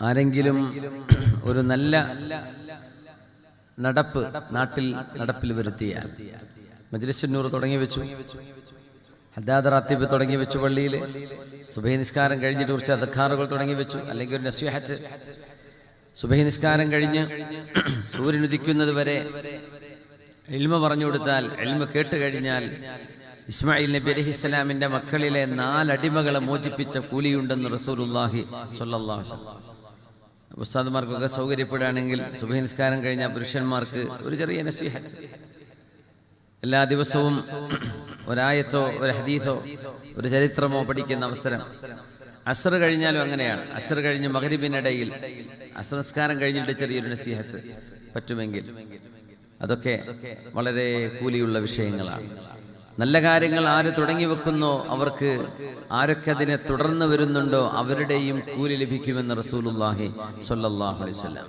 ആരെങ്കിലും ഒരു നല്ല നാട്ടിൽ വരുത്തിയാൽ മജ്ലിസുൻ നൂർ തുടങ്ങി വെച്ചു, ഹദ്ദാദ് റാത്തീബ് തുടങ്ങി വെച്ചു, പള്ളിയിൽ സുബഹി നിസ്കാരം കഴിഞ്ഞിട്ട് കുറച്ച് അദ്കാറുകൾ തുടങ്ങി വെച്ചു, അല്ലെങ്കിൽ ഒരു നസീഹത്ത്. സുബഹി നിസ്കാരം കഴിഞ്ഞ് സൂര്യൻ ഉദിക്കുന്നത് വരെ ഇൽമ പറഞ്ഞു കൊടുത്താൽ, ഇൽമ കേട്ട് കഴിഞ്ഞാൽ ഇസ്മായിൽ നബി അലൈഹിസ്സലാമിന്റെ മക്കളിലെ 4 അടിമകളെ മോചിപ്പിച്ച കൂലിയുണ്ടെന്ന് റസൂലുള്ളാഹി സ്വല്ലല്ലാഹു അലൈഹി വസല്ലം. ഉസ്താദുമാർക്കൊക്കെ സൗകര്യപ്പെടുകയാണെങ്കിൽ സുബഹി നിസ്കാരം കഴിഞ്ഞ പുരുഷന്മാർക്ക് ഒരു ചെറിയ നസീഹത്ത്, എല്ലാ ദിവസവും ഒരായത്തോ ഒരു ഹദീസോ ഒരു ചരിത്രമോ പഠിക്കുന്ന അവസരം. അസ്ർ കഴിഞ്ഞാലും അങ്ങനെയാണ്. അസ്ർ കഴിഞ്ഞ് മഗ്രിബിനിടയിൽ അസ്ർ നിസ്കാരം കഴിഞ്ഞിട്ട് ചെറിയൊരു നസീഹത്ത് പറ്റുമെങ്കിൽ അതൊക്കെ വളരെ കൂലിയുള്ള വിഷയങ്ങളാണ്. നല്ല കാര്യങ്ങൾ ആര് തുടങ്ങി വെക്കുന്നോ അവർക്ക്, ആരൊക്കെ അതിനെ തുടർന്ന് വരുന്നുണ്ടോ അവരുടെയും കൂലി ലഭിക്കുമെന്ന് റസൂലുള്ളാഹി സ്വല്ലല്ലാഹു അലൈഹി വസല്ലം.